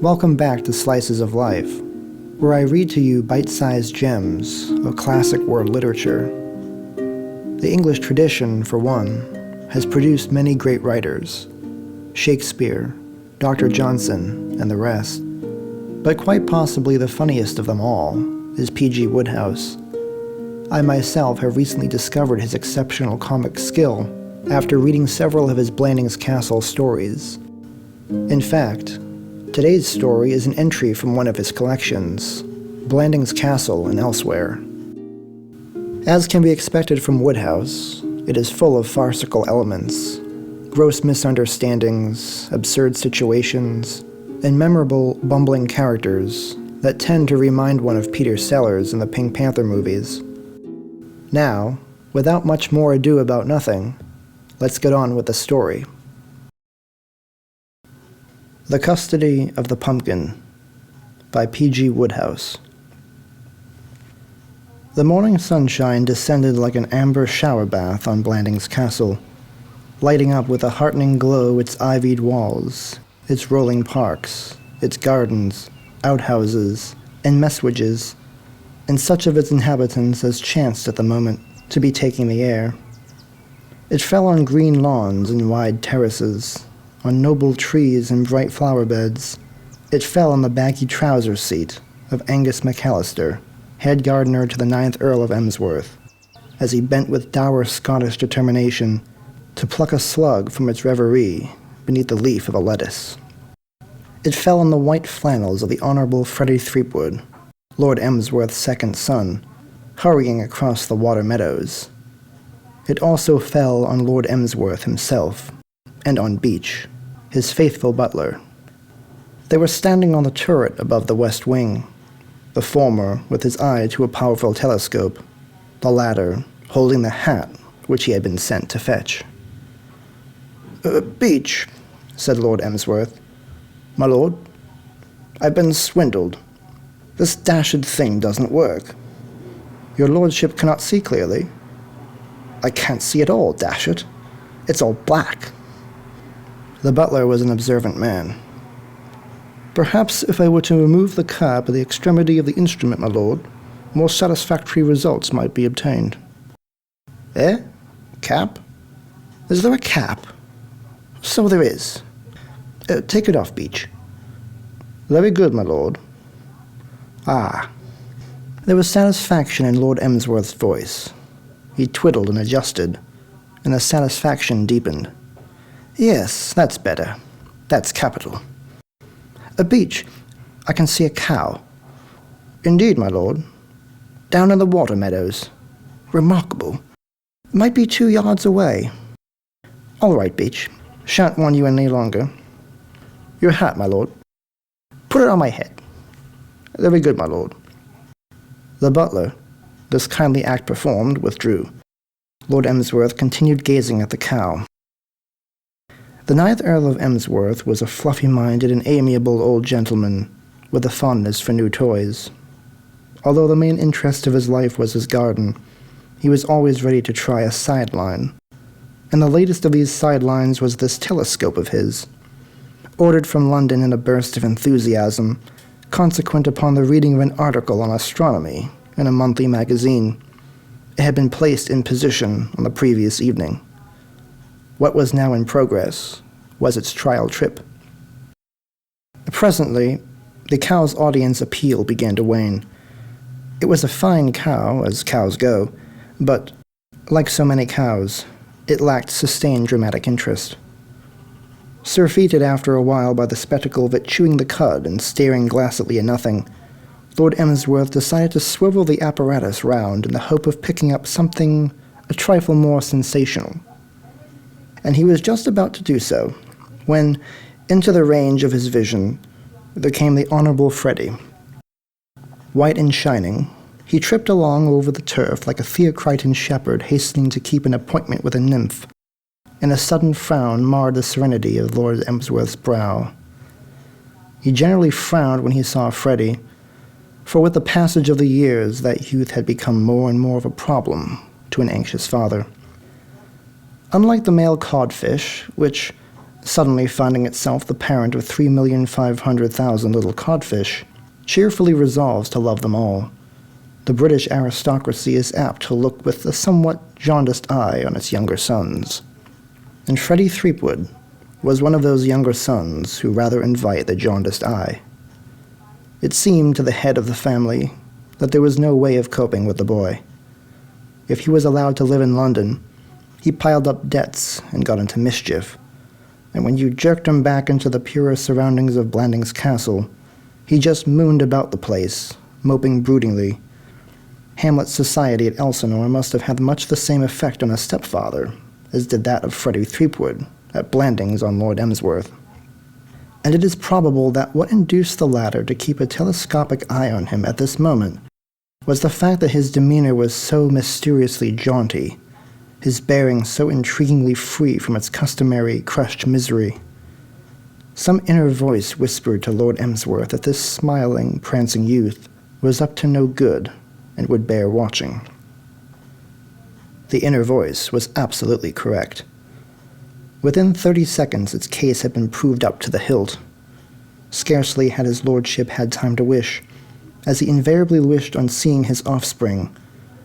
Welcome back to Slices of Life, where I read to you bite-sized gems of classic world literature. The English tradition, for one, has produced many great writers, Shakespeare, Dr. Johnson, and the rest. But quite possibly the funniest of them all is P.G. Wodehouse. I myself have recently discovered his exceptional comic skill after reading several of his Blandings Castle stories. In fact, today's story is an entry from one of his collections, Blandings Castle and Elsewhere. As can be expected from Wodehouse, it is full of farcical elements, gross misunderstandings, absurd situations, and memorable, bumbling characters that tend to remind one of Peter Sellers in the Pink Panther movies. Now, without much more ado about nothing, let's get on with the story. The Custody of the Pumpkin by P.G. Wodehouse. The morning sunshine descended like an amber shower bath on Blandings Castle, lighting up with a heartening glow its ivied walls, its rolling parks, its gardens, outhouses, and messuages, and such of its inhabitants as chanced at the moment to be taking the air. It fell on green lawns and wide terraces, on noble trees and bright flower beds. It fell on the baggy trouser seat of Angus McCallister, head gardener to the 9th Earl of Emsworth, as he bent with dour Scottish determination to pluck a slug from its reverie beneath the leaf of a lettuce. It fell on the white flannels of the Honourable Freddie Threepwood, Lord Emsworth's second son, hurrying across the water meadows. It also fell on Lord Emsworth himself, and on Beach, his faithful butler. They were standing on the turret above the west wing, the former with his eye to a powerful telescope, the latter holding the hat which he had been sent to fetch. "Beach," said Lord Emsworth. "My lord, I've been swindled. This dashed thing doesn't work. Your lordship cannot see clearly." "I can't see at all, dash it. It's all black." The butler was an observant man. "Perhaps if I were to remove the cap at the extremity of the instrument, my lord, more satisfactory results might be obtained." "Eh? Cap? Is there a cap?" "So there is. Take it off, Beach." "Very good, my lord." "Ah." There was satisfaction in Lord Emsworth's voice. He twiddled and adjusted, and the satisfaction deepened. "Yes, that's better. That's capital." "Beach, I can see a cow." "Indeed, my lord. Down in the water meadows. Remarkable. Might be 2 yards away." "All right, Beach. Shan't warn you any longer. Your hat, my lord." "Put it on my head." "Very good, my lord." The butler, this kindly act performed, withdrew. Lord Emsworth continued gazing at the cow. The 9th Earl of Emsworth was a fluffy-minded and amiable old gentleman with a fondness for new toys. Although the main interest of his life was his garden, he was always ready to try a sideline. And the latest of these sidelines was this telescope of his, ordered from London in a burst of enthusiasm, consequent upon the reading of an article on astronomy in a monthly magazine. It had been placed in position on the previous evening. What was now in progress was its trial trip. Presently, the cow's audience appeal began to wane. It was a fine cow, as cows go, but, like so many cows, it lacked sustained dramatic interest. Surfeited after a while by the spectacle of it chewing the cud and staring glassily at nothing, Lord Emsworth decided to swivel the apparatus round in the hope of picking up something a trifle more sensational. And he was just about to do so, when, into the range of his vision, there came the Honourable Freddie. White and shining, he tripped along over the turf like a Theocritan shepherd hastening to keep an appointment with a nymph, and a sudden frown marred the serenity of Lord Emsworth's brow. He generally frowned when he saw Freddie, for with the passage of the years that youth had become more and more of a problem to an anxious father. Unlike the male codfish, which, suddenly finding itself the parent of 3,500,000 little codfish, cheerfully resolves to love them all. The British aristocracy is apt to look with a somewhat jaundiced eye on its younger sons. And Freddie Threepwood was one of those younger sons who rather invite the jaundiced eye. It seemed to the head of the family that there was no way of coping with the boy. If he was allowed to live in London, he piled up debts and got into mischief. And when you jerked him back into the purer surroundings of Blanding's castle, he just mooned about the place, moping broodingly. Hamlet's society at Elsinore must have had much the same effect on a stepfather as did that of Freddie Threepwood at Blanding's on Lord Emsworth. And it is probable that what induced the latter to keep a telescopic eye on him at this moment was the fact that his demeanor was so mysteriously jaunty, his bearing so intriguingly free from its customary crushed misery. Some inner voice whispered to Lord Emsworth that this smiling, prancing youth was up to no good and would bear watching. The inner voice was absolutely correct. Within 30 seconds, its case had been proved up to the hilt. Scarcely had his lordship had time to wish, as he invariably wished on seeing his offspring,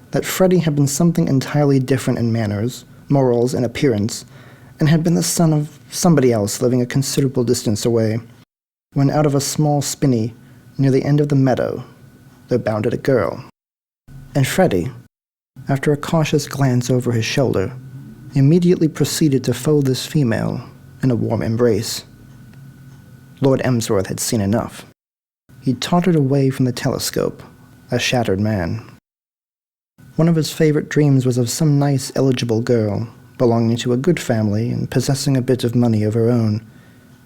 that Freddie had been something entirely different in manners, morals, and appearance, and had been the son of somebody else living a considerable distance away, when out of a small spinney near the end of the meadow there bounded a girl. And Freddie, after a cautious glance over his shoulder, immediately proceeded to fold this female in a warm embrace. Lord Emsworth had seen enough. He tottered away from the telescope, a shattered man. One of his favorite dreams was of some nice, eligible girl, belonging to a good family and possessing a bit of money of her own,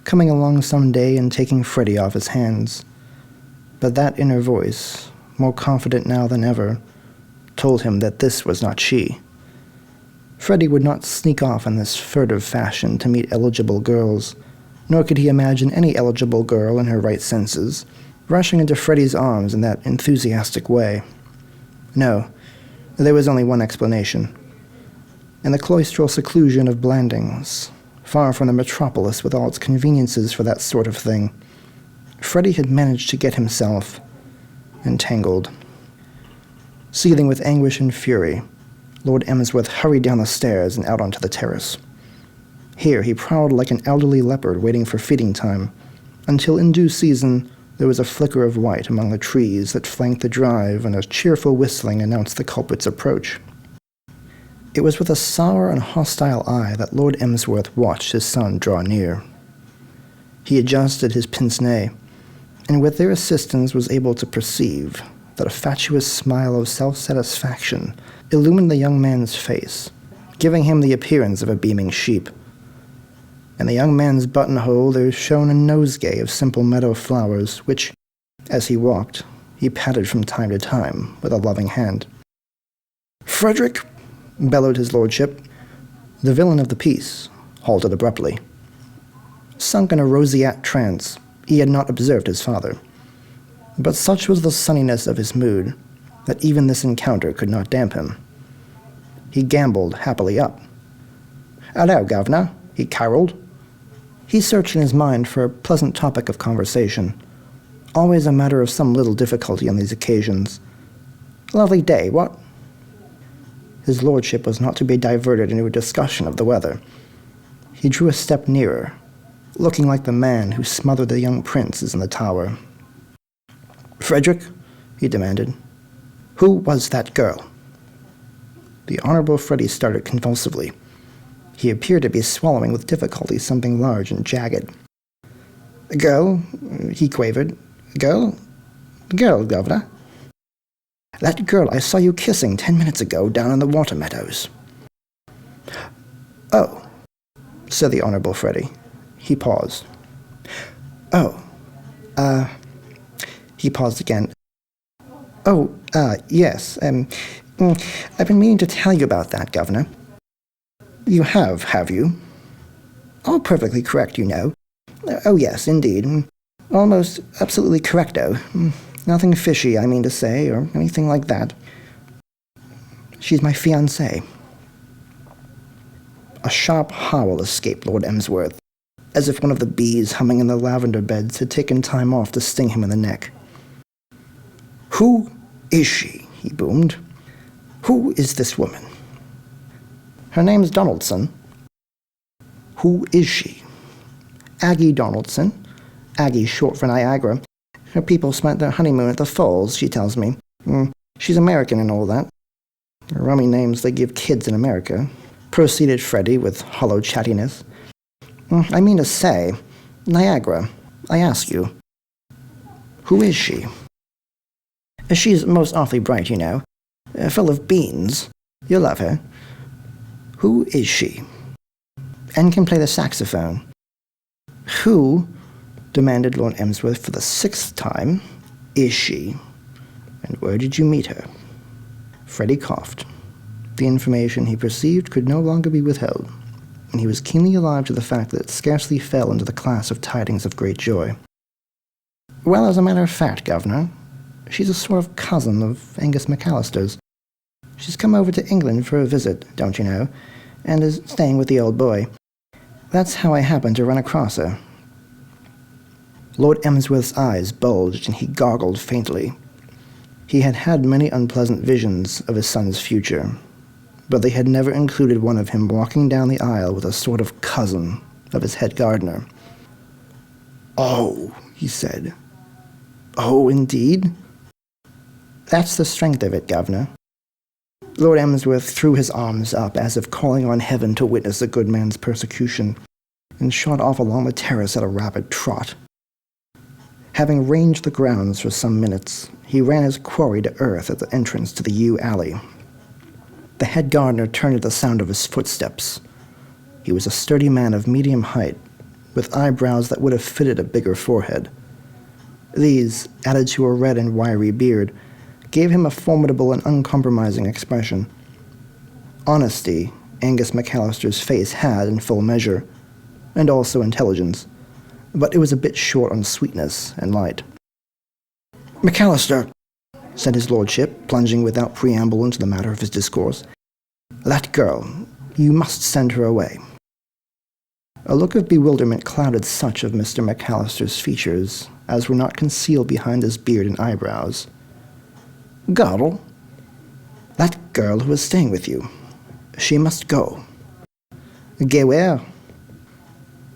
coming along some day and taking Freddie off his hands. But that inner voice, more confident now than ever, told him that this was not she. Freddie would not sneak off in this furtive fashion to meet eligible girls, nor could he imagine any eligible girl in her right senses rushing into Freddie's arms in that enthusiastic way. No, there was only one explanation. In the cloistral seclusion of Blandings, far from the metropolis with all its conveniences for that sort of thing, Freddie had managed to get himself entangled. Seething with anguish and fury, Lord Emsworth hurried down the stairs and out onto the terrace. Here he prowled like an elderly leopard waiting for feeding time, until in due season there was a flicker of white among the trees that flanked the drive and a cheerful whistling announced the culprit's approach. It was with a sour and hostile eye that Lord Emsworth watched his son draw near. He adjusted his pince-nez, and with their assistance was able to perceive that a fatuous smile of self-satisfaction illumined the young man's face, giving him the appearance of a beaming sheep. In the young man's buttonhole there shone a nosegay of simple meadow flowers, which, as he walked, he patted from time to time with a loving hand. "Frederick!" bellowed his lordship. The villain of the piece halted abruptly. Sunk in a roseate trance, he had not observed his father. But such was the sunniness of his mood that even this encounter could not damp him. He gamboled happily up. "Hello, governor," he caroled. He searched in his mind for a pleasant topic of conversation, always a matter of some little difficulty on these occasions. "Lovely day, what?" His lordship was not to be diverted into a discussion of the weather. He drew a step nearer, looking like the man who smothered the young princes in the tower. "Frederick," he demanded, "who was that girl?" The Honorable Freddie started convulsively. He appeared to be swallowing with difficulty something large and jagged. "A girl," he quavered. "Girl? Girl, governor. That girl I saw you kissing 10 minutes ago down in the water meadows." "Oh," said the Honorable Freddie. He paused. "Oh, He paused again. Yes, I've been meaning to tell you about that, Governor." "You have you?" "Oh, perfectly correct, you know. Oh, yes, indeed. Almost absolutely correcto. Nothing fishy, I mean to say, or anything like that. She's my fiancée." A sharp howl escaped Lord Emsworth. as if one of the bees humming in the lavender beds had taken time off to sting him in the neck. "Who is she?" he boomed. "Who is this woman?" "Her name's Donaldson." "Who is she?" "Aggie Donaldson. Aggie short for Niagara. Her people spent their honeymoon at the falls, she tells me. She's American and all that. Rummy names they give kids in America," proceeded Freddie with hollow chattiness. "I mean to say, Niagara, I ask you, who is she?" "She's most awfully bright, you know. Full of beans. You'll love her." "Who is she?" "And can play the saxophone." "Who," demanded Lord Emsworth for the 6th time, "is she? And where did you meet her?" Freddie coughed. The information he perceived could no longer be withheld, and he was keenly alive to the fact that it scarcely fell into the class of tidings of great joy. "Well, as a matter of fact, Governor, she's a sort of cousin of Angus McCallister's. She's come over to England for a visit, don't you know, and is staying with the old boy. That's how I happened to run across her." Lord Emsworth's eyes bulged and he gargled faintly. He had had many unpleasant visions of his son's future, but they had never included one of him walking down the aisle with a sort of cousin of his head gardener. "Oh," he said. "Oh, indeed?" "That's the strength of it, Governor." Lord Emsworth threw his arms up as if calling on heaven to witness the good man's persecution, and shot off along the terrace at a rapid trot. Having ranged the grounds for some minutes, he ran his quarry to earth at the entrance to the yew alley. The head gardener turned at the sound of his footsteps. He was a sturdy man of medium height, with eyebrows that would have fitted a bigger forehead. These, added to a red and wiry beard, gave him a formidable and uncompromising expression. Honesty, Angus McCallister's face had in full measure, and also intelligence, but it was a bit short on sweetness and light. "McCallister," said his lordship, plunging without preamble into the matter of his discourse, "that girl, you must send her away." A look of bewilderment clouded such of Mr. McCallister's features as were not concealed behind his beard and eyebrows. "Girl? That girl who is staying with you. She must go." "Go where?"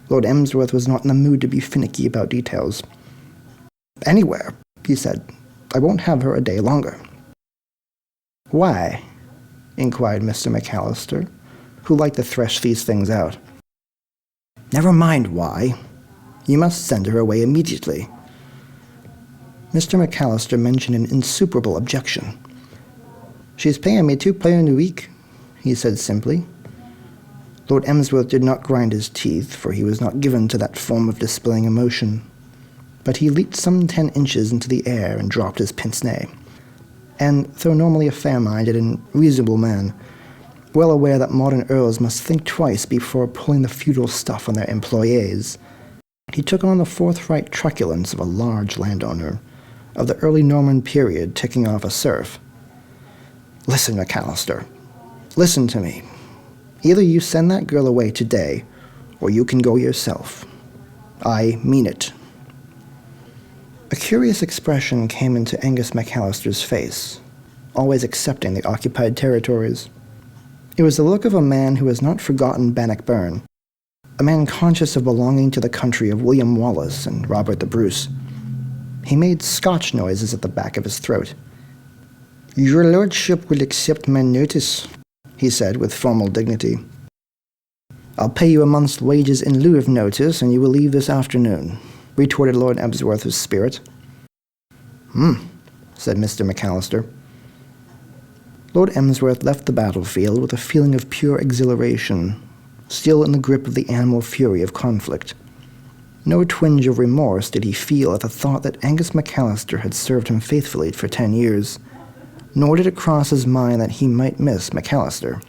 Lord Emsworth was not in the mood to be finicky about details. "Anywhere," he said. "I won't have her a day longer." "Why?" inquired Mr. McCallister, who liked to thresh these things out. "Never mind why. You must send her away immediately." Mr. McCallister mentioned an insuperable objection. "She's paying me £2 a week," he said simply. Lord Emsworth did not grind his teeth, for he was not given to that form of displaying emotion. But he leaped some 10 inches into the air and dropped his pince-nez. And, though normally a fair-minded and reasonable man, well aware that modern earls must think twice before pulling the feudal stuff on their employees, he took on the forthright truculence of a large landowner, of the early Norman period ticking off a serf. "Listen, McCallister. Listen to me. Either you send that girl away today, or you can go yourself. I mean it." A curious expression came into Angus McCallister's face, always accepting the occupied territories. It was the look of a man who has not forgotten Bannockburn, a man conscious of belonging to the country of William Wallace and Robert the Bruce. He made Scotch noises at the back of his throat. "Your lordship will accept my notice," he said with formal dignity. "I'll pay you a month's wages in lieu of notice, and you will leave this afternoon," retorted Lord Emsworth with spirit. Said Mr. McCallister. Lord Emsworth left the battlefield with a feeling of pure exhilaration, still in the grip of the animal fury of conflict. No twinge of remorse did he feel at the thought that Angus McCallister had served him faithfully for 10 years, nor did it cross his mind that he might miss McCallister.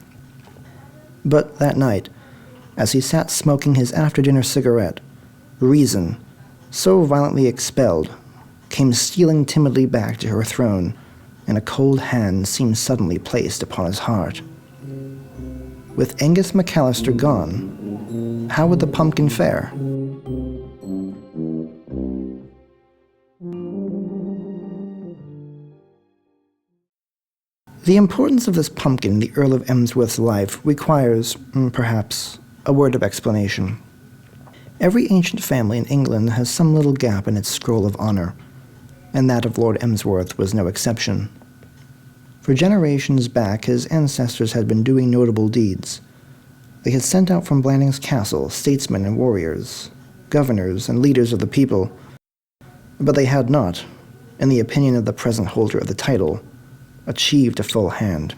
But that night, as he sat smoking his after-dinner cigarette, reason, so violently expelled, came stealing timidly back to her throne, and a cold hand seemed suddenly placed upon his heart. With Angus McCallister gone, how would the pumpkin fare? The importance of this pumpkin in the Earl of Emsworth's life requires, perhaps, a word of explanation. Every ancient family in England has some little gap in its scroll of honor, and that of Lord Emsworth was no exception. For generations back, his ancestors had been doing notable deeds. They had sent out from Blandings Castle statesmen and warriors, governors and leaders of the people, but they had not, in the opinion of the present holder of the title, achieved a full hand.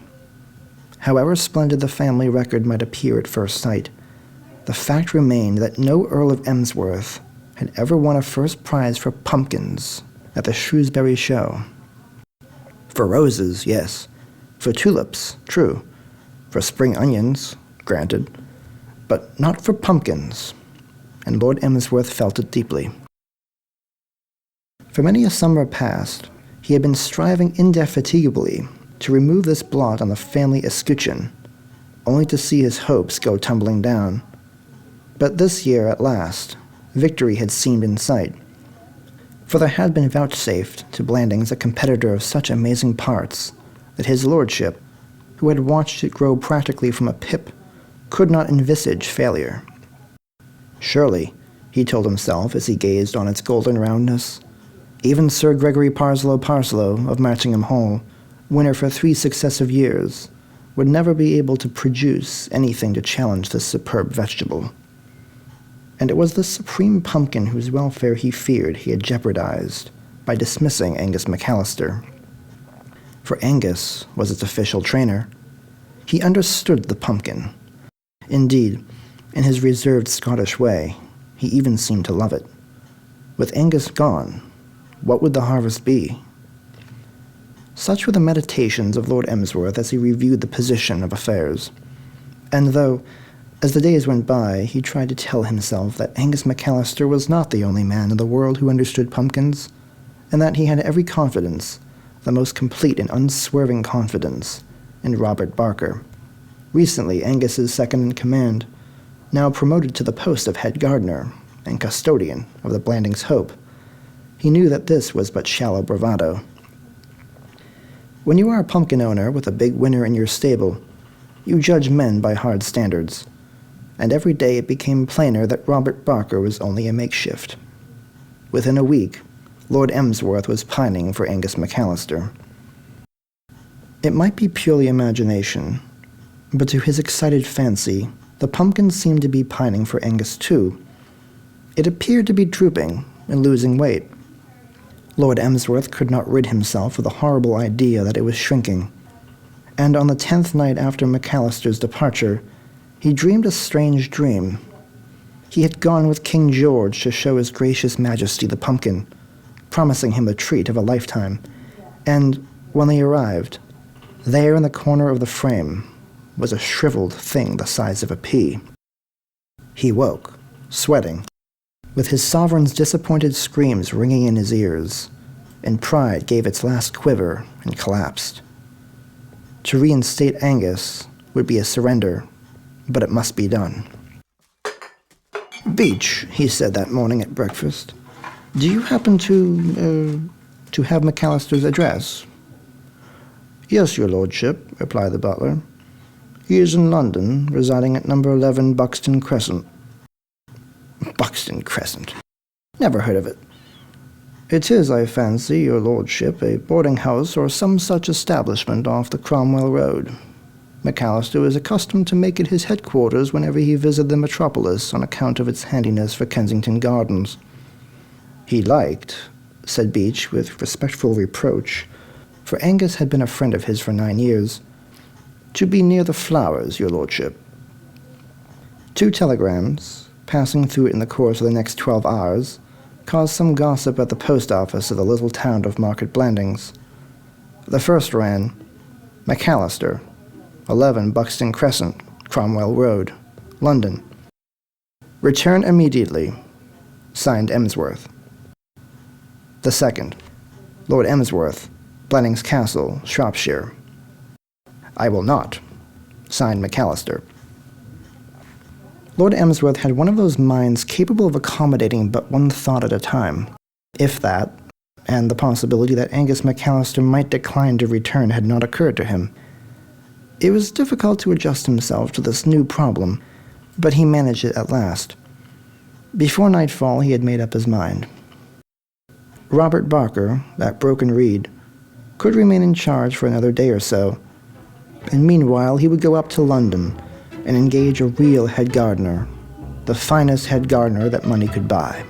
However splendid the family record might appear at first sight, the fact remained that no Earl of Emsworth had ever won a first prize for pumpkins at the Shrewsbury show. For roses, yes. For tulips, true. For spring onions, granted. But not for pumpkins. And Lord Emsworth felt it deeply. For many a summer past, he had been striving indefatigably to remove this blot on the family escutcheon, only to see his hopes go tumbling down. But this year, at last, victory had seemed in sight. For there had been vouchsafed to Blandings a competitor of such amazing parts that his lordship, who had watched it grow practically from a pip, could not envisage failure. Surely, he told himself as he gazed on its golden roundness, even Sir Gregory Parslow of Matchingham Hall, winner for 3 successive years, would never be able to produce anything to challenge this superb vegetable. And it was the supreme pumpkin whose welfare he feared he had jeopardized by dismissing Angus McCallister. For Angus was its official trainer. He understood the pumpkin. Indeed, in his reserved Scottish way, he even seemed to love it. With Angus gone, what would the harvest be? Such were the meditations of Lord Emsworth as he reviewed the position of affairs. And though, as the days went by, he tried to tell himself that Angus McCallister was not the only man in the world who understood pumpkins, and that he had every confidence, the most complete and unswerving confidence, in Robert Barker, recently Angus's second-in-command, now promoted to the post of head gardener and custodian of the Blandings Hope. He knew that this was but shallow bravado. When you are a pumpkin owner with a big winner in your stable, you judge men by hard standards, and every day it became plainer that Robert Barker was only a makeshift. Within a week, Lord Emsworth was pining for Angus McCallister. It might be purely imagination, but to his excited fancy, the pumpkin seemed to be pining for Angus too. It appeared to be drooping and losing weight. Lord Emsworth could not rid himself of the horrible idea that it was shrinking, and on the 10th night after McCallister's departure, he dreamed a strange dream. He had gone with King George to show His Gracious Majesty the pumpkin, promising him the treat of a lifetime, and when they arrived, there in the corner of the frame was a shriveled thing the size of a pea. He woke, sweating, with his sovereign's disappointed screams ringing in his ears, and pride gave its last quiver and collapsed. To reinstate Angus would be a surrender, but it must be done. "Beach," he said that morning at breakfast, "do you happen to have McCallister's address?" "Yes, your lordship," replied the butler. "He is in London, residing at number 11 Buxton Crescent." Buxton Crescent. Never heard of it. "It is, I fancy, your lordship, a boarding-house or some such establishment off the Cromwell Road. McCallister was accustomed to make it his headquarters whenever he visited the metropolis on account of its handiness for Kensington Gardens." "He liked," said Beach with respectful reproach, for Angus had been a friend of his for 9 years, "to be near the flowers, your lordship." 2 telegrams, passing through it in the course of the next 12 hours, caused some gossip at the post office of the little town of Market Blandings. The first ran, "McCallister, 11 Buxton Crescent, Cromwell Road, London. Return immediately. Signed Emsworth." The second, "Lord Emsworth, Blandings Castle, Shropshire. I will not. Signed McCallister." Lord Emsworth had one of those minds capable of accommodating but one thought at a time, if that, and the possibility that Angus McCallister might decline to return had not occurred to him. It was difficult to adjust himself to this new problem, but he managed it at last. Before nightfall, he had made up his mind. Robert Barker, that broken reed, could remain in charge for another day or so, and meanwhile he would go up to London and engage a real head gardener, the finest head gardener that money could buy.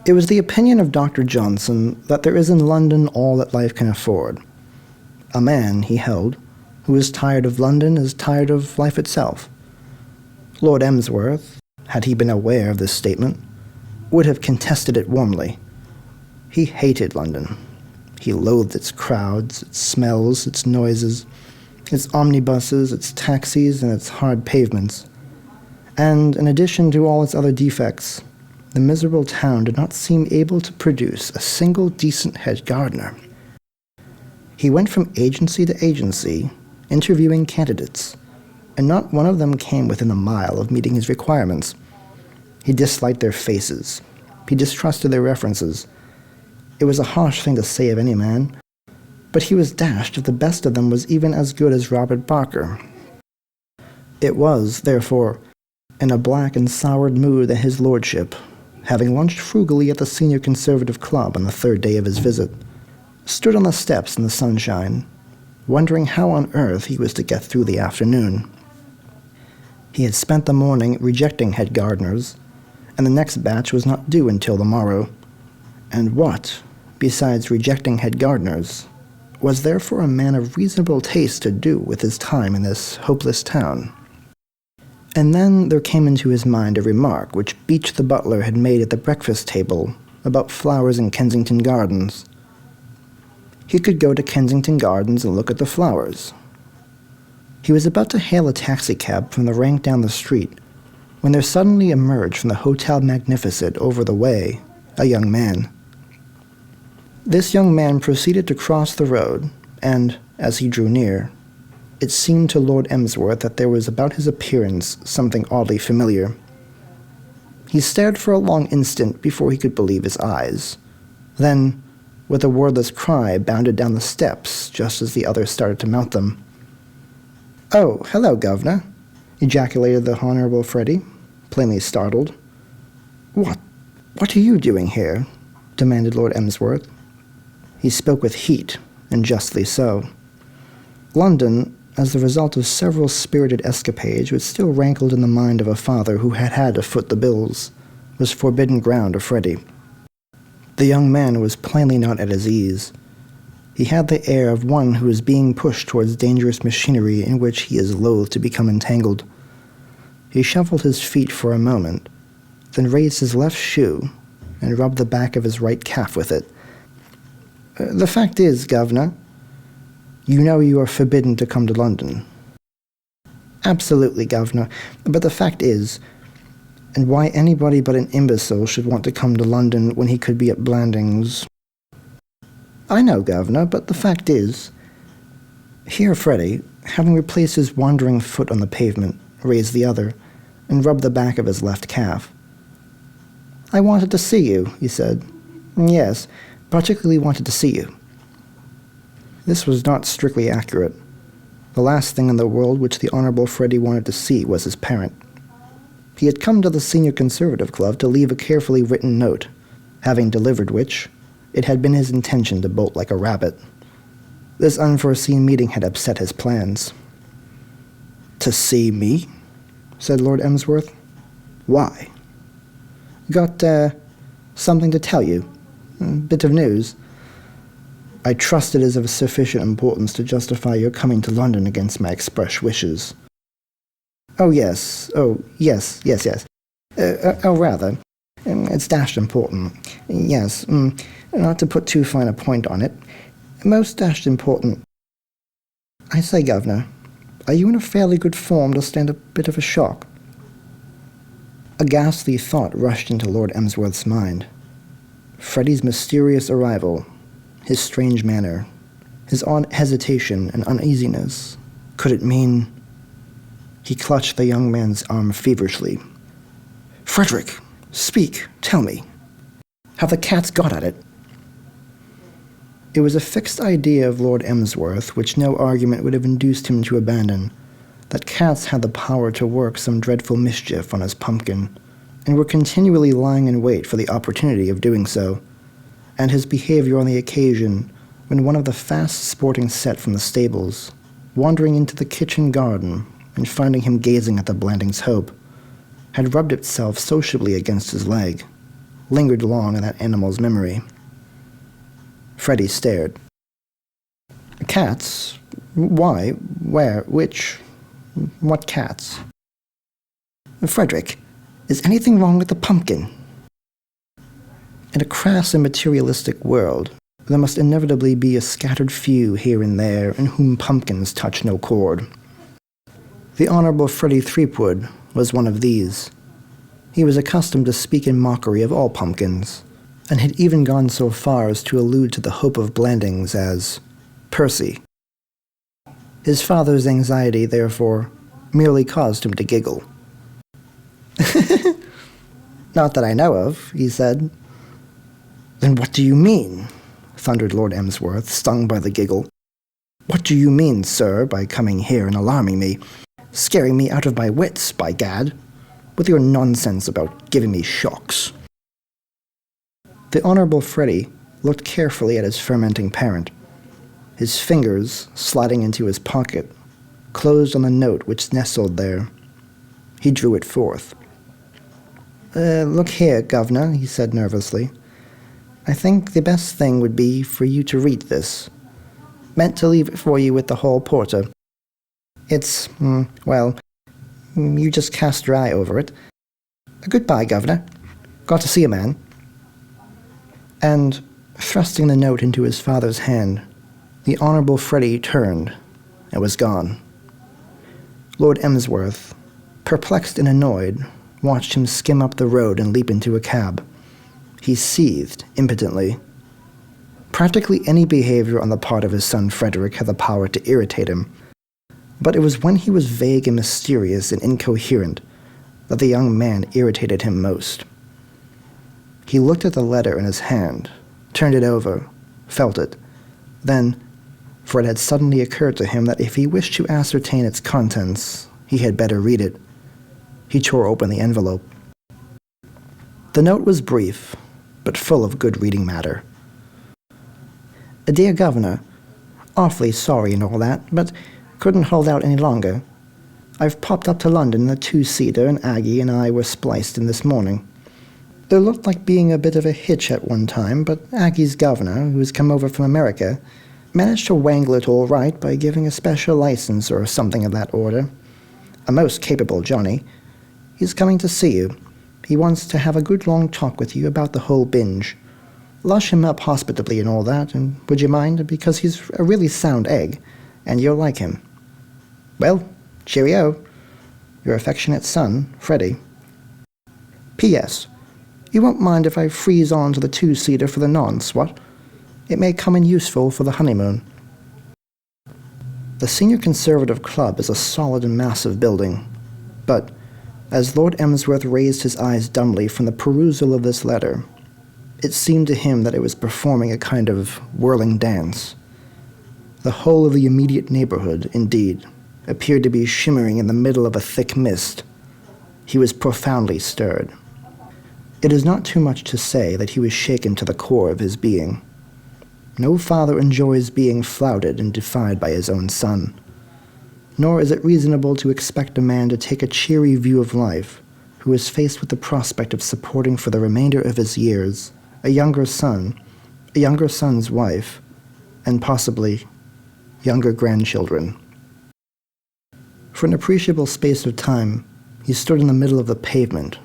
It was the opinion of Dr. Johnson that there is in London all that life can afford. A man, he held, who is tired of London is tired of life itself. Lord Emsworth, had he been aware of this statement, would have contested it warmly. He hated London. He loathed its crowds, its smells, its noises, its omnibuses, its taxis, and its hard pavements. And in addition to all its other defects, the miserable town did not seem able to produce a single decent head gardener. He went from agency to agency, interviewing candidates, and not one of them came within a mile of meeting his requirements. He disliked their faces. He distrusted their references. It was a harsh thing to say of any man, but he was dashed if the best of them was even as good as Robert Barker. It was, therefore, in a black and soured mood that his lordship, having lunched frugally at the Senior Conservative Club on the third day of his visit, stood on the steps in the sunshine, wondering how on earth he was to get through the afternoon. He had spent the morning rejecting head gardeners, and the next batch was not due until the morrow. And what, besides rejecting head gardeners, was there for a man of reasonable taste to do with his time in this hopeless town? And then there came into his mind a remark which Beach the butler had made at the breakfast table about flowers in Kensington Gardens. He could go to Kensington Gardens and look at the flowers. He was about to hail a taxicab from the rank down the street when there suddenly emerged from the Hotel Magnificent over the way a young man. This young man proceeded to cross the road, and, as he drew near, it seemed to Lord Emsworth that there was about his appearance something oddly familiar. He stared for a long instant before he could believe his eyes. Then, with a wordless cry, bounded down the steps just as the others started to mount them. "Oh, hello, Governor," ejaculated the Honorable Freddie, plainly startled. What are you doing here?" demanded Lord Emsworth. He spoke with heat, and justly so. London, as the result of several spirited escapades which still rankled in the mind of a father who had had to foot the bills, was forbidden ground to Freddie. The young man was plainly not at his ease. He had the air of one who is being pushed towards dangerous machinery in which he is loath to become entangled. He shuffled his feet for a moment, then raised his left shoe and rubbed the back of his right calf with it. "The fact is, Governor, you know you are forbidden to come to London." "Absolutely, Governor, but the fact is, and why anybody but an imbecile should want to come to London when he could be at Blandings." "I know, Governor, but the fact is..." Here Freddie, having replaced his wandering foot on the pavement, raised the other, and rubbed the back of his left calf. "I wanted to see you," he said. "Yes, particularly wanted to see you." This was not strictly accurate. The last thing in the world which the Honorable Freddie wanted to see was his parent. He had come to the Senior Conservative Club to leave a carefully written note, having delivered which, it had been his intention to bolt like a rabbit. This unforeseen meeting had upset his plans. "To see me?" said Lord Emsworth. "Why?" "Got, something to tell you. A bit of news. I trust it is of sufficient importance to justify your coming to London against my express wishes." Oh, yes. Rather. It's dashed important. Yes, not to put too fine a point on it. Most dashed important. I say, Governor, are you in a fairly good form to stand a bit of a shock?" A ghastly thought rushed into Lord Emsworth's mind. Freddie's mysterious arrival, his strange manner, his odd hesitation and uneasiness. Could it mean... He clutched the young man's arm feverishly. "Frederick, speak, tell me. Have the cats got at it?" It was a fixed idea of Lord Emsworth, which no argument would have induced him to abandon, that cats had the power to work some dreadful mischief on his pumpkin, and were continually lying in wait for the opportunity of doing so, and his behavior on the occasion when one of the fast sporting set from the stables, wandering into the kitchen garden and finding him gazing at the Blandings' Hope, had rubbed itself sociably against his leg, lingered long in that animal's memory. Freddie stared. Cats? Why? Where? Which? What cats? Frederick, is anything wrong with the pumpkin? In a crass and materialistic world, there must inevitably be a scattered few here and there in whom pumpkins touch no chord. The Honorable Freddie Threepwood was one of these. He was accustomed to speak in mockery of all pumpkins, and had even gone so far as to allude to the Hope of Blandings as Percy. His father's anxiety, therefore, merely caused him to giggle. Not that I know of, he said. Then what do you mean? Thundered Lord Emsworth, stung by the giggle. What do you mean, sir, by coming here and alarming me, scaring me out of my wits, by gad, with your nonsense about giving me shocks? The Honorable Freddie looked carefully at his fermenting parent. His fingers, sliding into his pocket, closed on the note which nestled there. He drew it forth. Look here, Governor, he said nervously. I think the best thing would be for you to read this. Meant to leave it for you with the hall porter. It's, well, you just cast your eye over it. Goodbye, Governor. Got to see you, man. And, thrusting the note into his father's hand, the Honorable Freddie turned and was gone. Lord Emsworth, perplexed and annoyed, watched him skim up the road and leap into a cab. He seethed impotently. Practically any behavior on the part of his son Frederick had the power to irritate him, but it was when he was vague and mysterious and incoherent that the young man irritated him most. He looked at the letter in his hand, turned it over, felt it. Then, for it had suddenly occurred to him that if he wished to ascertain its contents, he had better read it. He tore open the envelope. The note was brief, but full of good reading matter. Dear Governor, awfully sorry and all that, but couldn't hold out any longer. I've popped up to London in a two-seater, and Aggie and I were spliced in this morning. There looked like being a bit of a hitch at one time, but Aggie's governor, who's come over from America, managed to wangle it all right by giving a special license or something of that order. A most capable Johnny. He's coming to see you. He wants to have a good long talk with you about the whole binge. Lush him up hospitably and all that, and would you mind, because he's a really sound egg, and you'll like him. Well, cheerio. Your affectionate son, Freddie. P.S. You won't mind if I freeze on to the two-seater for the nonce, what? It may come in useful for the honeymoon. The Senior Conservative Club is a solid and massive building, but as Lord Emsworth raised his eyes dumbly from the perusal of this letter, it seemed to him that it was performing a kind of whirling dance. The whole of the immediate neighborhood, indeed, appeared to be shimmering in the middle of a thick mist. He was profoundly stirred. It is not too much to say that he was shaken to the core of his being. No father enjoys being flouted and defied by his own son. Nor is it reasonable to expect a man to take a cheery view of life who is faced with the prospect of supporting for the remainder of his years a younger son, a younger son's wife, and possibly younger grandchildren. For an appreciable space of time, he stood in the middle of the pavement,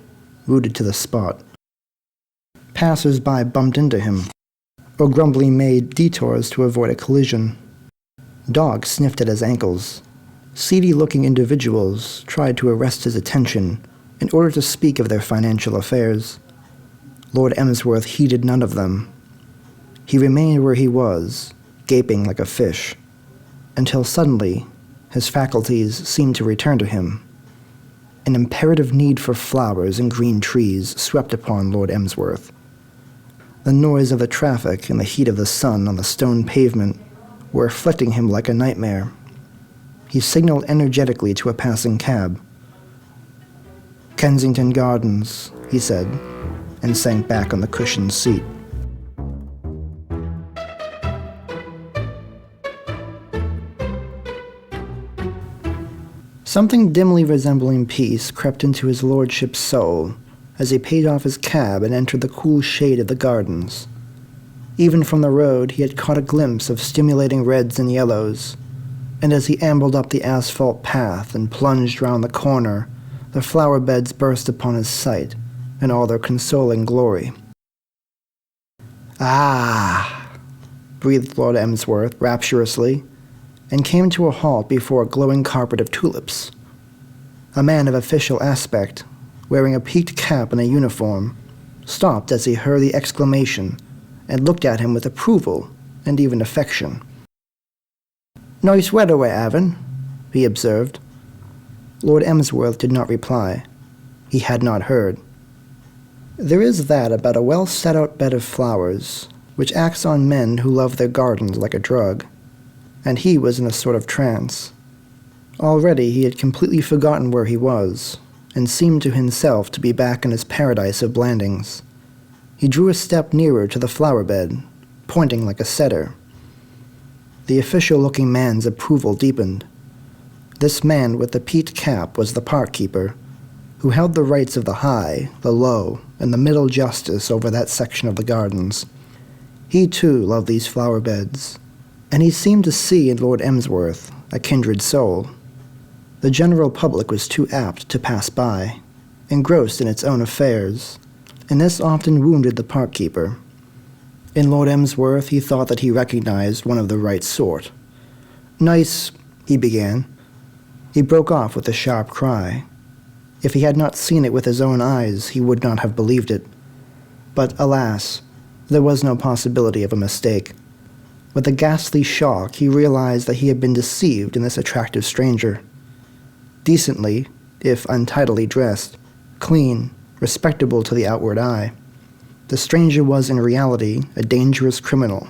rooted to the spot. Passers-by bumped into him, or grumbly made detours to avoid a collision. Dogs sniffed at his ankles. Seedy-looking individuals tried to arrest his attention in order to speak of their financial affairs. Lord Emsworth heeded none of them. He remained where he was, gaping like a fish, until suddenly his faculties seemed to return to him. An imperative need for flowers and green trees swept upon Lord Emsworth. The noise of the traffic and the heat of the sun on the stone pavement were afflicting him like a nightmare. He signaled energetically to a passing cab. "Kensington Gardens," he said, and sank back on the cushioned seat. Something dimly resembling peace crept into his lordship's soul as he paid off his cab and entered the cool shade of the gardens. Even from the road he had caught a glimpse of stimulating reds and yellows, and as he ambled up the asphalt path and plunged round the corner, the flower beds burst upon his sight in all their consoling glory. "Ah!" breathed Lord Emsworth rapturously, and came to a halt before a glowing carpet of tulips. A man of official aspect, wearing a peaked cap and a uniform, stopped as he heard the exclamation and looked at him with approval and even affection. "Nice weather we're having," he observed. Lord Emsworth did not reply. He had not heard. There is that about a well-set-out bed of flowers which acts on men who love their gardens like a drug, and he was in a sort of trance. Already he had completely forgotten where he was, and seemed to himself to be back in his paradise of Blandings. He drew a step nearer to the flower bed, pointing like a setter. The official-looking man's approval deepened. This man with the peaked cap was the park keeper, who held the rights of the high, the low, and the middle justice over that section of the gardens. He too loved these flower beds, and he seemed to see in Lord Emsworth a kindred soul. The general public was too apt to pass by, engrossed in its own affairs, and this often wounded the park keeper. In Lord Emsworth he thought that he recognized one of the right sort. "Nice," he began. He broke off with a sharp cry. If he had not seen it with his own eyes, he would not have believed it. But alas, there was no possibility of a mistake. With a ghastly shock, he realized that he had been deceived in this attractive stranger. Decently, if untidily dressed, clean, respectable to the outward eye, the stranger was in reality a dangerous criminal,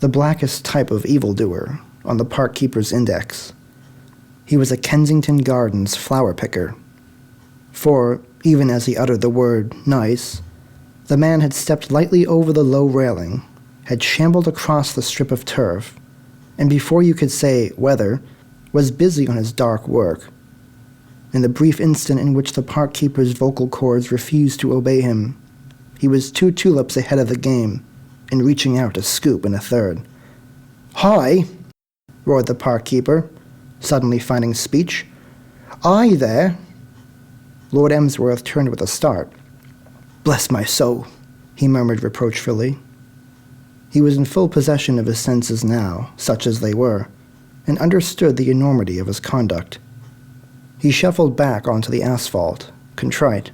the blackest type of evildoer on the park keeper's index. He was a Kensington Gardens flower picker. For, even as he uttered the word "nice," the man had stepped lightly over the low railing, had shambled across the strip of turf, and before you could say "weather," was busy on his dark work. In the brief instant in which the park keeper's vocal cords refused to obey him, he was 2 tulips ahead of the game, and reaching out to scoop in a third. "Hi!" roared the park keeper, suddenly finding speech. "Aye there!" Lord Emsworth turned with a start. "Bless my soul," he murmured reproachfully. He was in full possession of his senses now, such as they were, and understood the enormity of his conduct. He shuffled back onto the asphalt, contrite.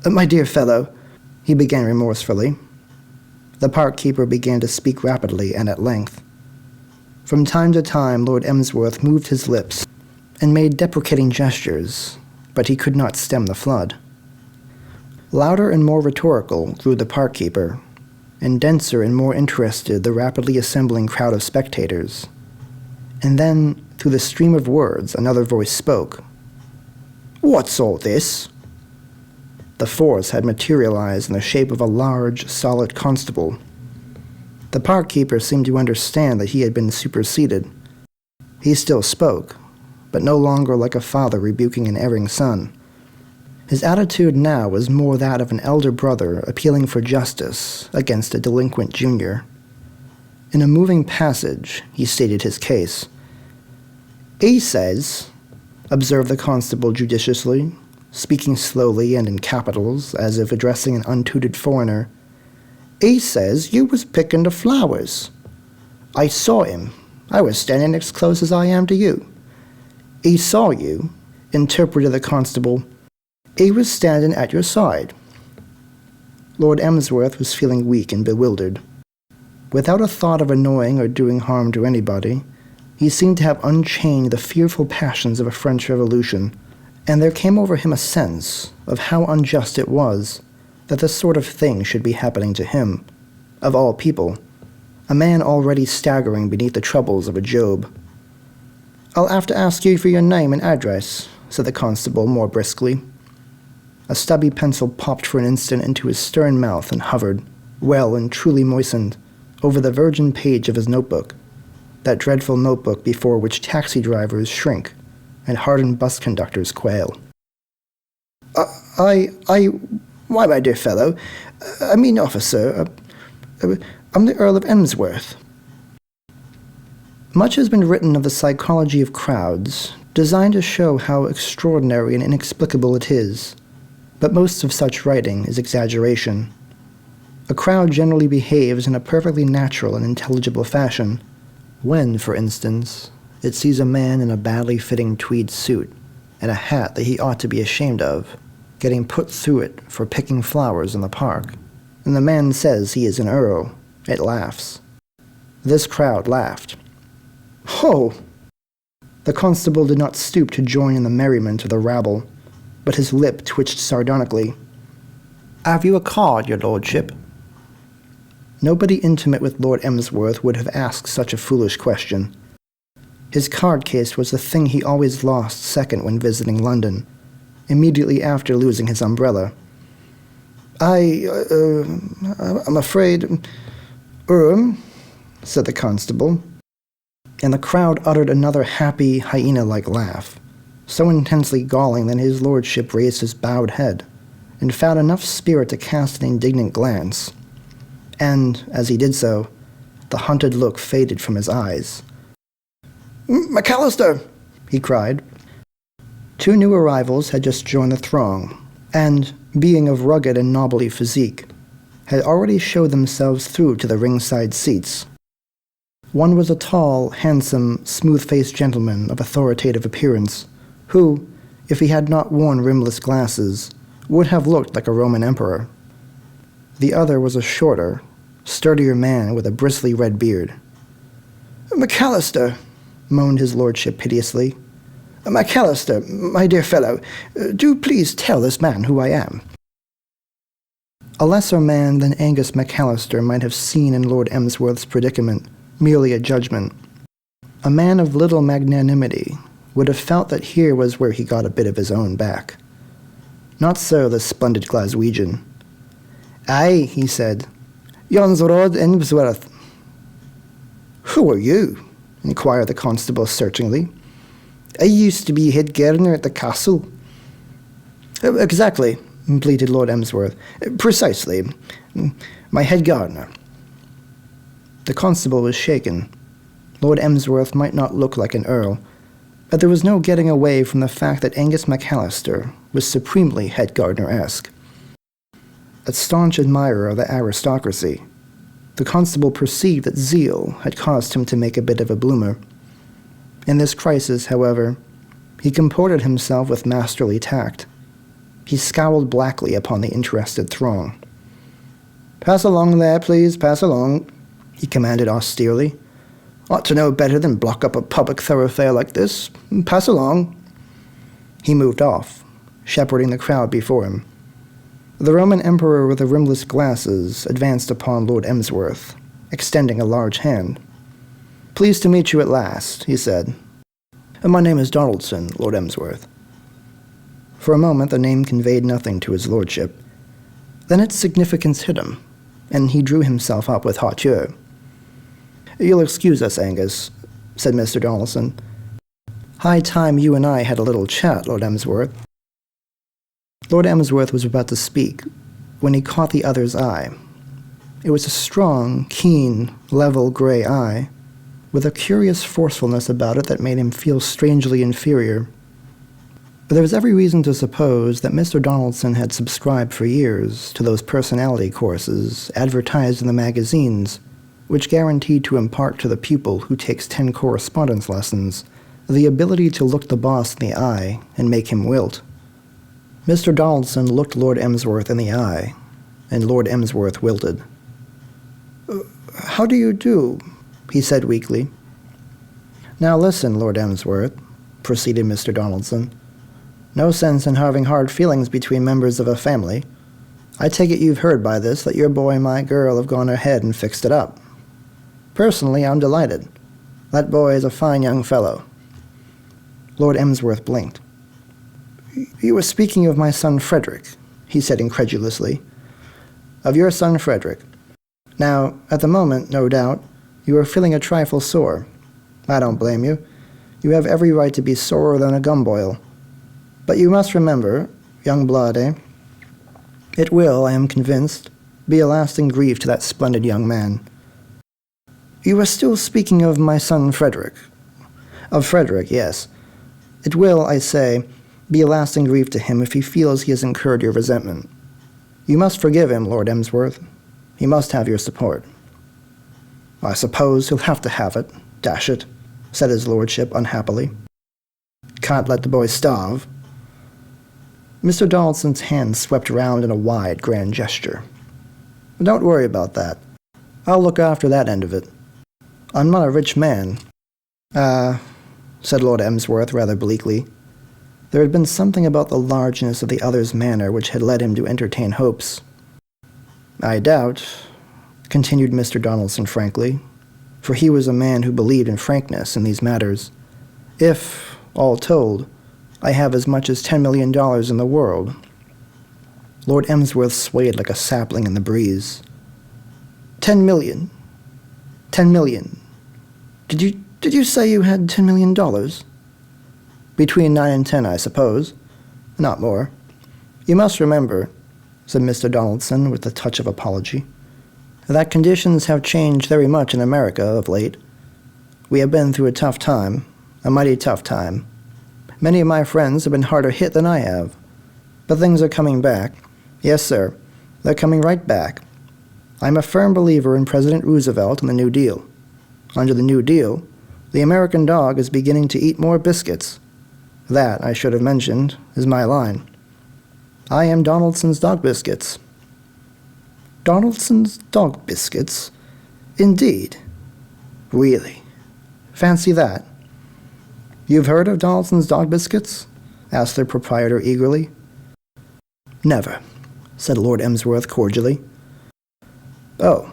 "My dear fellow," he began remorsefully. The park keeper began to speak rapidly and at length. From time to time, Lord Emsworth moved his lips and made deprecating gestures, but he could not stem the flood. Louder and more rhetorical grew the park keeper, and denser and more interested the rapidly assembling crowd of spectators. And then, through the stream of words, another voice spoke. "What's all this?" The force had materialized in the shape of a large, solid constable. The park keeper seemed to understand that he had been superseded. He still spoke, but no longer like a father rebuking an erring son. His attitude now was more that of an elder brother appealing for justice against a delinquent junior. In a moving passage, he stated his case. "He says," observed the constable judiciously, speaking slowly and in capitals, as if addressing an untutored foreigner, "he says you was picking the flowers. I saw him. I was standing as close as I am to you." "He saw you," interpreted the constable. "He was standing at your side." Lord Emsworth was feeling weak and bewildered. Without a thought of annoying or doing harm to anybody, he seemed to have unchained the fearful passions of a French Revolution, and there came over him a sense of how unjust it was that this sort of thing should be happening to him, of all people, a man already staggering beneath the troubles of a Job. "I'll have to ask you for your name and address," said the constable more briskly. A stubby pencil popped for an instant into his stern mouth and hovered, well and truly moistened, over the virgin page of his notebook, that dreadful notebook before which taxi drivers shrink and hardened bus conductors quail. Why, my dear fellow, officer, I'm the Earl of Emsworth." Much has been written of the psychology of crowds, designed to show how extraordinary and inexplicable it is, but most of such writing is exaggeration. A crowd generally behaves in a perfectly natural and intelligible fashion, when, for instance, it sees a man in a badly fitting tweed suit and a hat that he ought to be ashamed of, getting put through it for picking flowers in the park, and the man says he is an earl. It laughs. This crowd laughed. "Ho!" The constable did not stoop to join in the merriment of the rabble, but his lip twitched sardonically. "Have you a card, your lordship?" Nobody intimate with Lord Emsworth would have asked such a foolish question. His card case was the thing he always lost second when visiting London, immediately after losing his umbrella. I'm afraid, said the constable, and the crowd uttered another happy, hyena-like laugh, so intensely galling that his lordship raised his bowed head, and found enough spirit to cast an indignant glance. And, as he did so, the hunted look faded from his eyes. "McCallister!" he cried. Two new arrivals had just joined the throng, and, being of rugged and knobbly physique, had already showed themselves through to the ringside seats. One was a tall, handsome, smooth-faced gentleman of authoritative appearance, who, if he had not worn rimless glasses, would have looked like a Roman emperor. The other was a shorter, sturdier man with a bristly red beard. "McCallister," moaned his lordship piteously. "McCallister, my dear fellow, do please tell this man who I am." A lesser man than Angus McCallister might have seen in Lord Emsworth's predicament merely a judgment. A man of little magnanimity would have felt that here was where he got a bit of his own back. Not so the splendid Glaswegian. "Aye," he said, "yon's Lord Emsworth." "Who are you?" inquired the constable searchingly. "I used to be head gardener at the castle." "Exactly," bleated Lord Emsworth. "Precisely. My head gardener." The constable was shaken. Lord Emsworth might not look like an earl, but there was no getting away from the fact that Angus McCallister was supremely head gardener-esque. A staunch admirer of the aristocracy, the constable perceived that zeal had caused him to make a bit of a bloomer. In this crisis, however, he comported himself with masterly tact. He scowled blackly upon the interested throng. "Pass along there, please, pass along," he commanded austerely. "Ought to know better than block up a public thoroughfare like this. Pass along." He moved off, shepherding the crowd before him. The Roman emperor with the rimless glasses advanced upon Lord Emsworth, extending a large hand. "Pleased to meet you at last," he said. "My name is Donaldson, Lord Emsworth." For a moment the name conveyed nothing to his lordship. Then its significance hit him, and he drew himself up with hauteur. "You'll excuse us, Angus," said Mr. Donaldson. "High time you and I had a little chat, Lord Emsworth." Lord Emsworth was about to speak when he caught the other's eye. It was a strong, keen, level gray eye, with a curious forcefulness about it that made him feel strangely inferior. But there was every reason to suppose that Mr. Donaldson had subscribed for years to those personality courses advertised in the magazines, which guaranteed to impart to the pupil who takes 10 correspondence lessons the ability to look the boss in the eye and make him wilt. Mr. Donaldson looked Lord Emsworth in the eye, and Lord Emsworth wilted. "How do you do?" he said weakly. "Now listen, Lord Emsworth," proceeded Mr. Donaldson. "No sense in having hard feelings between members of a family. I take it you've heard by this that your boy and my girl have gone ahead and fixed it up. Personally, I'm delighted. That boy is a fine young fellow." Lord Emsworth blinked. "You were speaking of my son Frederick," he said incredulously. "Of your son Frederick. Now, at the moment, no doubt, you are feeling a trifle sore. I don't blame you. You have every right to be sorer than a gumboil. But you must remember, young blood, eh? It will, I am convinced, be a lasting grief to that splendid young man." "You are still speaking of my son Frederick." "Of Frederick, yes. It will, I say, be a lasting grief to him if he feels he has incurred your resentment. You must forgive him, Lord Emsworth. He must have your support." "I suppose he'll have to have it, dash it," said his lordship unhappily. "Can't let the boy starve." Mr. Donaldson's hand swept round in a wide, grand gesture. "Don't worry about that. I'll look after that end of it. I'm not a rich man." Said Lord Emsworth rather bleakly. There had been something about the largeness of the other's manner which had led him to entertain hopes. "I doubt," continued Mr. Donaldson frankly, for he was a man who believed in frankness in these matters, "if, all told, I have as much as $10 million in the world." Lord Emsworth swayed like a sapling in the breeze. $10 million? $10 million? Did you say you had $10 million? Between 9 and 10, I suppose. Not more. You must remember, said Mr. Donaldson with a touch of apology, that conditions have changed very much in America of late. We have been through a tough time, a mighty tough time. Many of my friends have been harder hit than I have. But things are coming back. Yes, sir, they're coming right back. I'm a firm believer in President Roosevelt and the New Deal. Under the New Deal, the American dog is beginning to eat more biscuits. That, I should have mentioned, is my line. I am Donaldson's Dog Biscuits. Donaldson's Dog Biscuits? Indeed. Really? Fancy that. You've heard of Donaldson's Dog Biscuits? Asked their proprietor eagerly. Never, said Lord Emsworth cordially. Oh,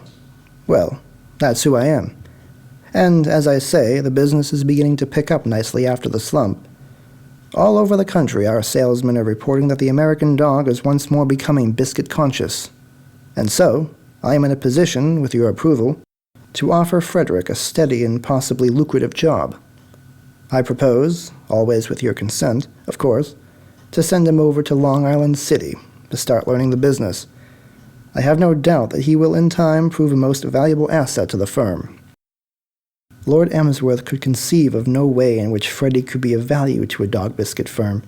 well, that's who I am. And, as I say, the business is beginning to pick up nicely after the slump. All over the country, our salesmen are reporting that the American dog is once more becoming biscuit-conscious. And so, I am in a position, with your approval, to offer Frederick a steady and possibly lucrative job. I propose, always with your consent, of course, to send him over to Long Island City to start learning the business. I have no doubt that he will in time prove a most valuable asset to the firm. Lord Emsworth could conceive of no way in which Freddie could be of value to a dog biscuit firm,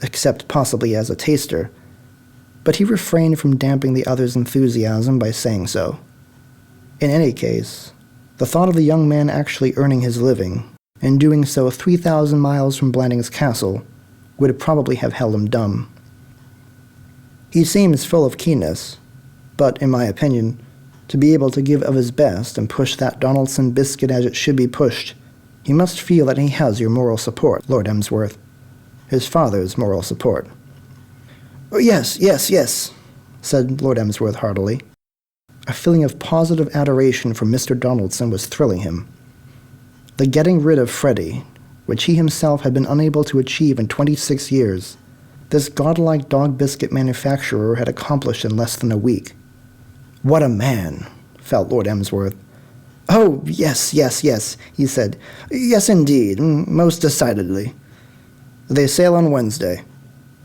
except possibly as a taster, but he refrained from damping the other's enthusiasm by saying so. In any case, the thought of the young man actually earning his living, and doing so 3,000 miles from Blanding's castle, would probably have held him dumb. He seems full of keenness, but, in my opinion, to be able to give of his best and push that Donaldson biscuit as it should be pushed, he must feel that he has your moral support, Lord Emsworth. His father's moral support. Oh, yes, said Lord Emsworth heartily. A feeling of positive adoration for Mr. Donaldson was thrilling him. The getting rid of Freddie, which he himself had been unable to achieve in 26 years, this godlike dog biscuit manufacturer had accomplished in less than a week. What a man, felt Lord Emsworth. Oh, yes, he said. Yes, indeed, most decidedly. They sail on Wednesday.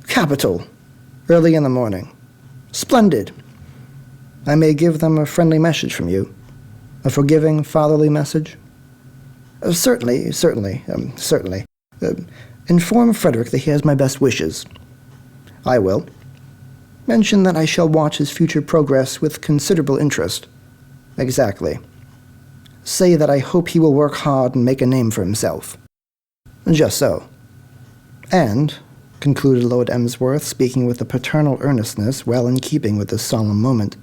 Capital. Early in the morning. Splendid. I may give them a friendly message from you. A forgiving, fatherly message? Certainly. Inform Frederick that he has my best wishes. I will. Mention that I shall watch his future progress with considerable interest. Exactly. Say that I hope he will work hard and make a name for himself. Just so. And, concluded Lord Emsworth, speaking with a paternal earnestness well in keeping with this solemn moment,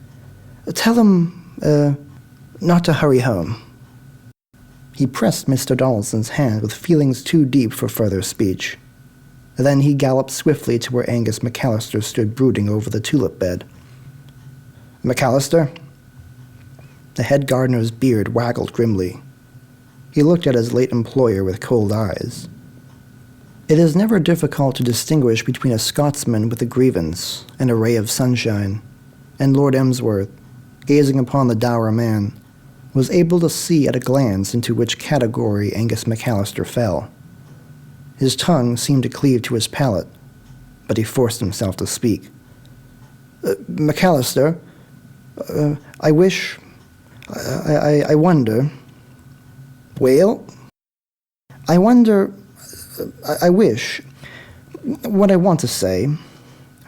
tell him, not to hurry home. He pressed Mr. Donaldson's hand with feelings too deep for further speech. Then he galloped swiftly to where Angus McCallister stood brooding over the tulip bed. McCallister?" The head gardener's beard waggled grimly. He looked at his late employer with cold eyes. It is never difficult to distinguish between a Scotsman with a grievance and a ray of sunshine, and Lord Emsworth, gazing upon the dour man, was able to see at a glance into which category Angus McCallister fell. His tongue seemed to cleave to his palate, but he forced himself to speak. "McCallister, I wish... I wonder... Well? I wonder... I wish... What I want to say,"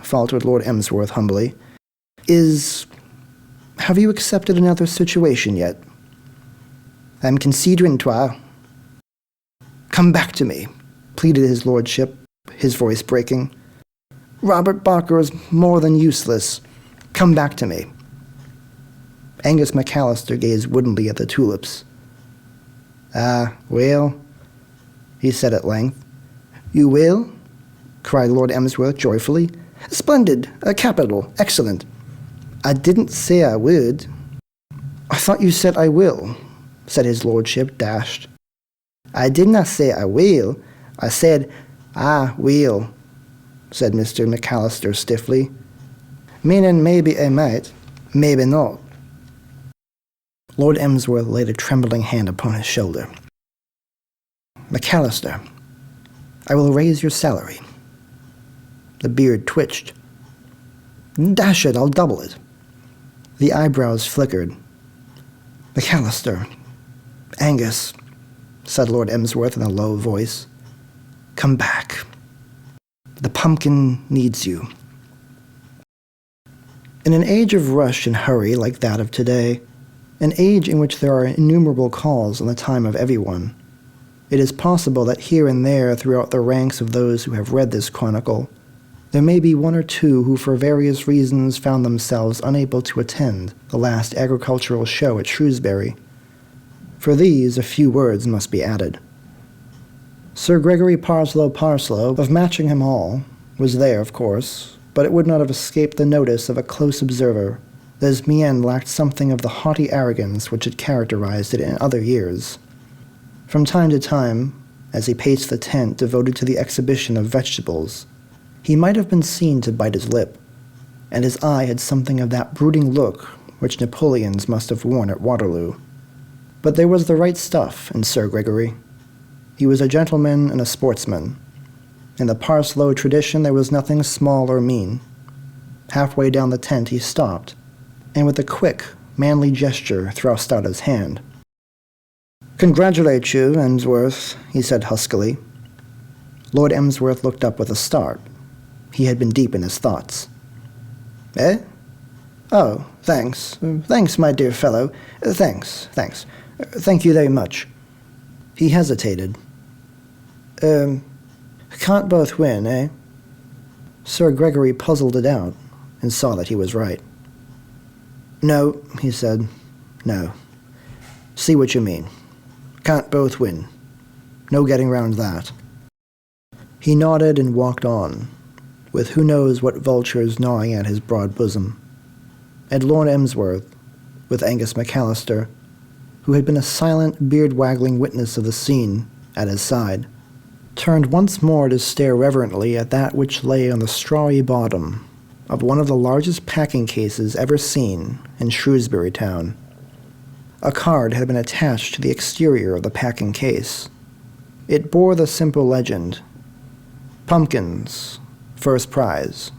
faltered Lord Emsworth humbly, "is... Have you accepted another situation yet?" "I'm considering twa." "Come back to me," pleaded his lordship, his voice breaking. "Robert Barker is more than useless. Come back to me." Angus McCallister gazed woodenly at the tulips. "Ah, well," he said at length. "You will?" cried Lord Emsworth joyfully. "Splendid! Capital! Excellent! I didn't say I would." "I thought you said I will," said his lordship, dashed. "I didna say I will. I said I will," said Mr. McCallister stiffly. "Meaning maybe I might, maybe not." Lord Emsworth laid a trembling hand upon his shoulder. "McCallister, I will raise your salary." The beard twitched. "Dash it, I'll double it." The eyebrows flickered. "McCallister, Angus," said Lord Emsworth in a low voice, "come back. The pumpkin needs you." In an age of rush and hurry like that of today, an age in which there are innumerable calls on the time of everyone, it is possible that here and there throughout the ranks of those who have read this chronicle, there may be one or two who for various reasons found themselves unable to attend the last agricultural show at Shrewsbury. For these, a few words must be added. Sir Gregory Parslow of Matchingham Hall was there, of course, but it would not have escaped the notice of a close observer that his mien lacked something of the haughty arrogance which had characterized it in other years. From time to time, as he paced the tent devoted to the exhibition of vegetables, he might have been seen to bite his lip, and his eye had something of that brooding look which Napoleon's must have worn at Waterloo. But there was the right stuff in Sir Gregory. He was a gentleman and a sportsman. In the Parslow tradition there was nothing small or mean. Halfway down the tent he stopped, and with a quick, manly gesture thrust out his hand. "Congratulate you, Emsworth," he said huskily. Lord Emsworth looked up with a start. He had been deep in his thoughts. "Eh? Oh, thanks. Thanks, my dear fellow. Thanks. Thank you very much." He hesitated. Can't both win, eh?" Sir Gregory puzzled it out and saw that he was right. "No," he said. "No. See what you mean. Can't both win. No getting round that." He nodded and walked on, with who knows what vultures gnawing at his broad bosom. And Lord Emsworth, with Angus McCallister, who had been a silent, beard-waggling witness of the scene, at his side, turned once more to stare reverently at that which lay on the strawy bottom of one of the largest packing cases ever seen in Shrewsbury town. A card had been attached to the exterior of the packing case. It bore the simple legend, "Pumpkins, first prize."